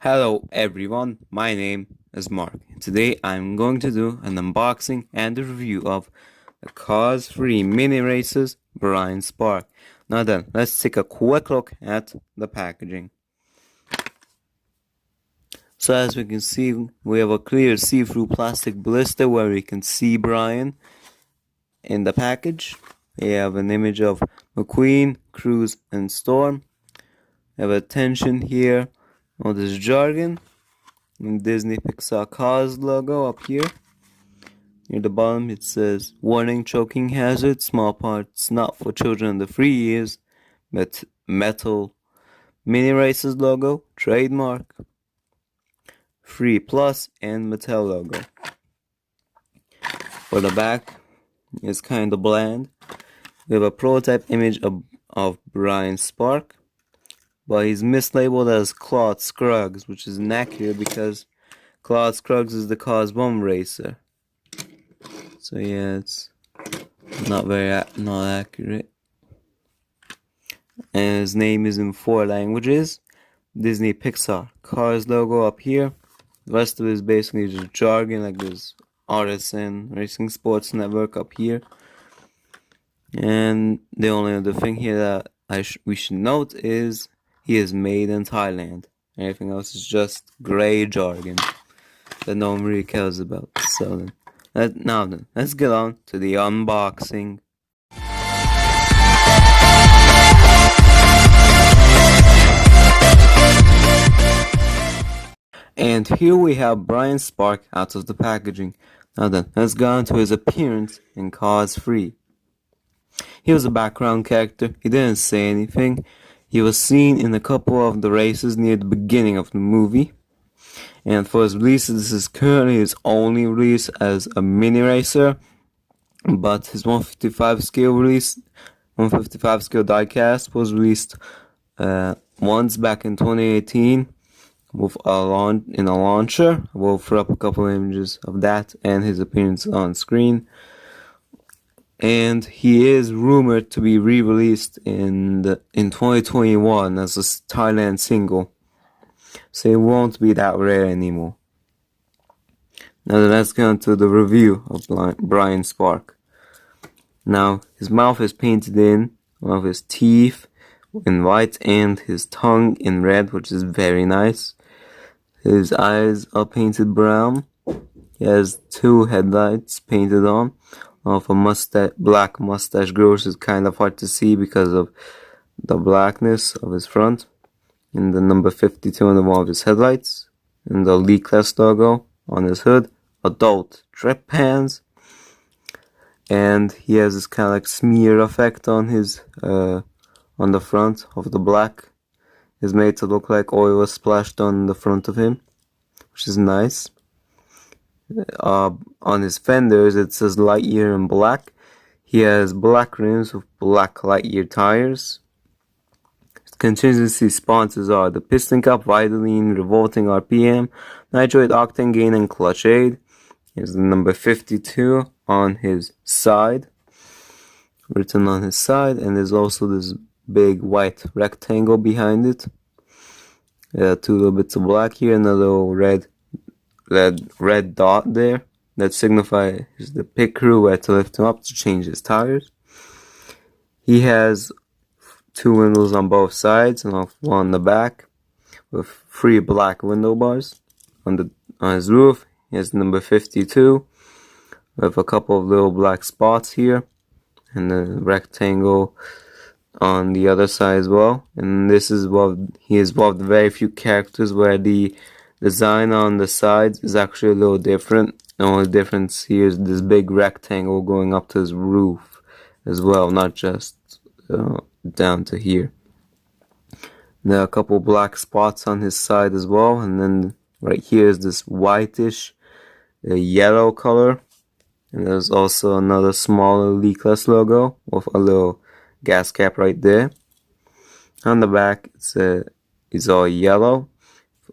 Hello everyone, my name is Mark. Today I'm going to do an unboxing and a review of the Cars-Free Mini Races Brian Spark. Now then, let's take a quick look at the packaging. So as we can see, we have a clear see-through plastic blister where we can see Brian in the package. We have an image of McQueen, Cruz, and Storm. We have attention here on this jargon. And Disney Pixar Cars logo up here. Near the bottom it says, warning, choking hazard, small parts not for children under 3 years. Metal Mini Races logo, trademark. 3 Plus and Mattel logo. For the back, it's kind of bland. We have a prototype image of Brian Spark, but he's mislabeled as Claude Scruggs, which is inaccurate because Claude Scruggs is the Cars 1 racer. So yeah, it's not accurate. And his name is in 4 languages. Disney Pixar Cars logo up here. The rest of it is basically just jargon, like this Artisan Racing Sports Network up here. And the only other thing here that we should note is he is made in Thailand. Everything else is just grey jargon that no one really cares about. So now then, let's get on to the unboxing. And here we have Brian Spark out of the packaging. Now then, let's go on to his appearance in Cars 3. He was a background character. He didn't say anything. He was seen in a couple of the races near the beginning of the movie. And for his release, this is currently his only release as a mini racer. But his 155 scale release, 155 scale diecast was released once back in 2018 with in a launcher. We'll throw up a couple images of that and his appearance on screen. And he is rumored to be re-released in 2021 as a Thailand single. So it won't be that rare anymore. Now let's get on to the review of Brian Spark. Now his mouth is painted in, one of his teeth in white and his tongue in red, which is very nice. His eyes are painted brown. He has 2 headlights painted on. Of a black mustache growth, which is kind of hard to see because of the blackness of his front. And the number 52 on one of his headlights. And the Lee Class logo on his hood. Adult drip pans. And he has this kind of like smear effect on his on the front of the black. It's made to look like oil was splashed on the front of him, which is nice. On his fenders it says Lightyear in black. He has black rims with black Lightyear tires. His contingency sponsors are the Piston Cup, Vitylene, Revolting RPM, Nitroid Octane Gain, and Clutch Aid. Here's the number 52 on his side, written on his side, and there's also this big white rectangle behind it. 2 little bits of black here and a little red dot there that signifies the pit crew where to lift him up to change his tires. He has 2 windows on both sides and one on the back with 3 black window bars. On his roof he has number 52 with a couple of little black spots here and a rectangle on the other side as well. And this is he is one of the very few characters where the design on the sides is actually a little different. The only difference here is this big rectangle going up to his roof as well, not just down to here. There are a couple black spots on his side as well, and then right here is this whitish yellow color. And there's also another smaller Lee Class logo with a little gas cap right there. On the back it's all yellow.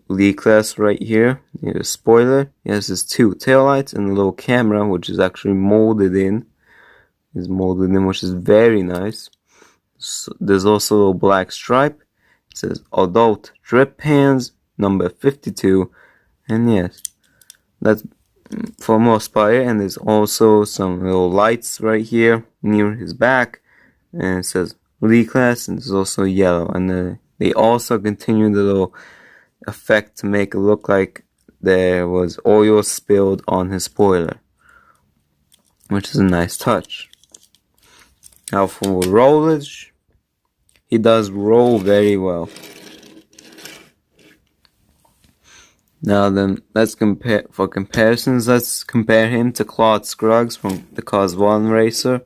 Lee Class right here. Here's a spoiler. He has his 2 taillights and a little camera, which is actually molded in. Which is very nice. So there's also a little black stripe. It says Adult Drip Pans number 52. And yes, that's for most part. And there's also some little lights right here near his back, and it says Lee class, and there's also yellow. And they also continue the little effect to make it look like there was oil spilled on his spoiler, which is a nice touch. Now for rollage, he does roll very well. Now then, let's compare him to Claude Scruggs from the Cause 1 racer.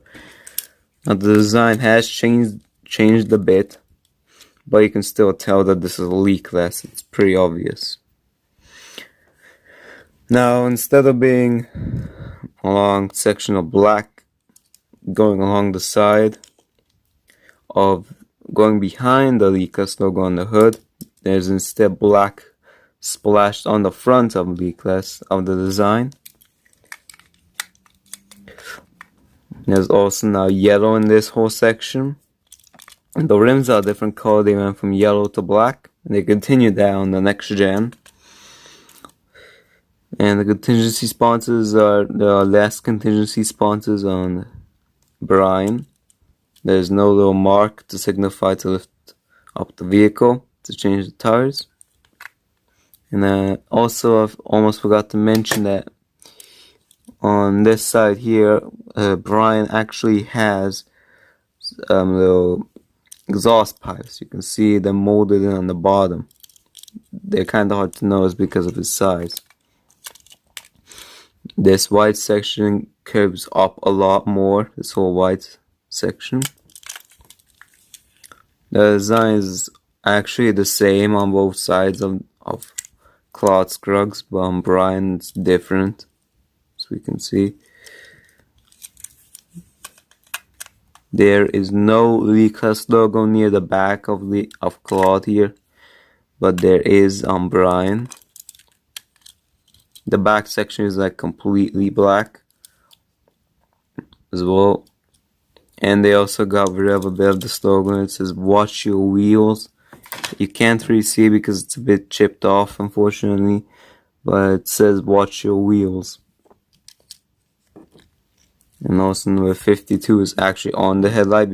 Now the design has changed a bit, but you can still tell that this is a Lee class. It's pretty obvious. Now, instead of being a long section of black going along the side of going behind the Lee class logo on the hood, there's instead black splashed on the front of Lee class of the design. There's also now yellow in this whole section. And the rims are a different color. They went from yellow to black, and they continued that on the next gen. And the contingency sponsors there are less contingency sponsors on Brian. There's no little mark to signify to lift up the vehicle to change the tires. And also, I've almost forgot to mention that on this side here, Brian actually has little exhaust pipes. You can see them molded in on the bottom. They're kind of hard to notice because of his size. This white section curves up a lot more, this whole white section. The design is actually the same on both sides of Claude Scruggs, but on Brian it's different, as we can see. There is no Lee class logo near the back of Claude here, but there is on Brian. The back section is like completely black as well. And they also got rid of a bit of the slogan. It says "Watch your wheels." You can't really see it because it's a bit chipped off, unfortunately, but it says "Watch your wheels." And also number 52 is actually on the headlight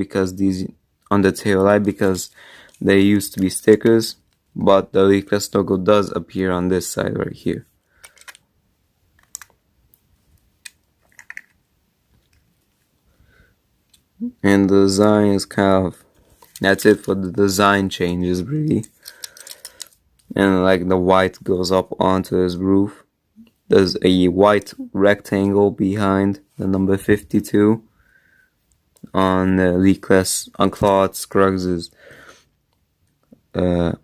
on the tail light because they used to be stickers, but the Lee class logo does appear on this side right here. And the design is that's it for the design changes, really. And like the white goes up onto his roof. There's a white rectangle behind the number 52 on the Lee class, on Claude Scruggs' on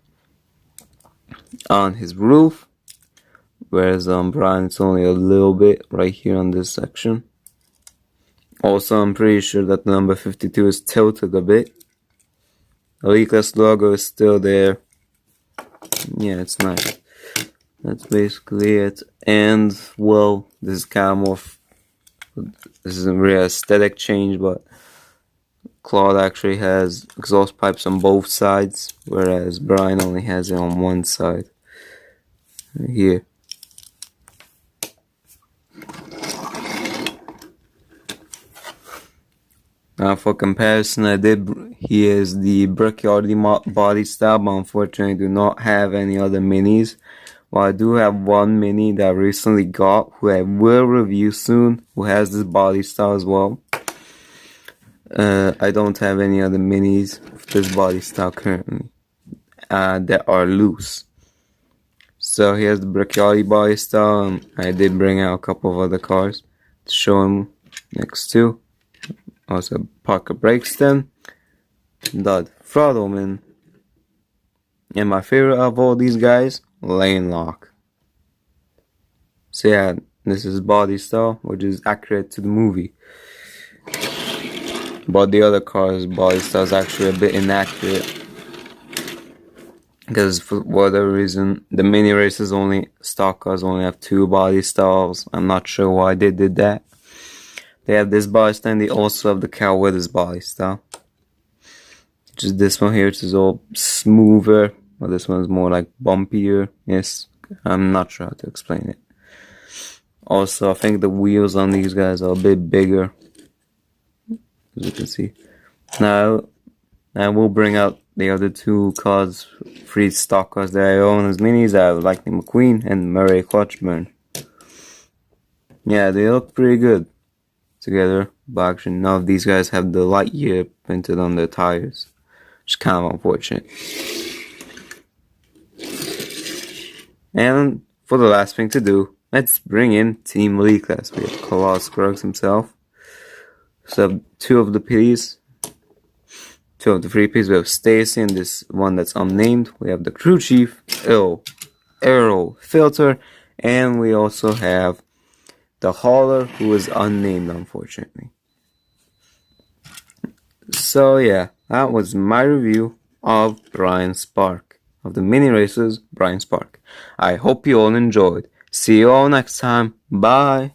his roof, whereas on Brian it's only a little bit right here on this section. Also, I'm pretty sure that the number 52 is tilted a bit. The Lee class logo is still there. Yeah, it's nice. That's basically it. And, well, this is kind of more... This isn't really an aesthetic change, but Claude actually has exhaust pipes on both sides, whereas Brian only has it on one side. Right here. Now for comparison, here's the Brickyardi body style, but unfortunately I do not have any other minis. Well, I do have one mini that I recently got, who I will review soon, who has this body style as well. I don't have any other minis with this body style currently that are loose. So here's the Brickyardi body style. I did bring out a couple of other cars to show them next to. Also Parker Brixton, Dud Frodelman, and my favorite of all these guys, Lane Lock. So yeah, this is body style, which is accurate to the movie. But the other car's body style is actually a bit inaccurate. Because for whatever reason, the mini races stock cars only have 2 body styles. I'm not sure why they did that. They have this body style, and they also have the Cal Weathers body style. Which is this one here, which is all smoother, Well, this one's more like bumpier. Yes, I'm not sure how to explain it. Also, I think the wheels on these guys are a bit bigger, as you can see. Now we'll bring out the other two cars, free stock cars that I own as minis. I have Lightning McQueen and Murray Clutchburn. Yeah, they look pretty good together, but actually none of these guys have the Lightyear printed on their tires, which is kind of unfortunate. And for the last thing to do, let's bring in Team Elite Class. We have Colossus Scruggs himself. So two of the Ps, two of the 3Ps. We have Stacy and this one that's unnamed. We have the Crew Chief, Arrow Filter, and we also have the Hauler, who is unnamed, unfortunately. So yeah, that was my review of Brian Spark, of the mini races Brian Spark. I hope you all enjoyed. See you all next time. Bye.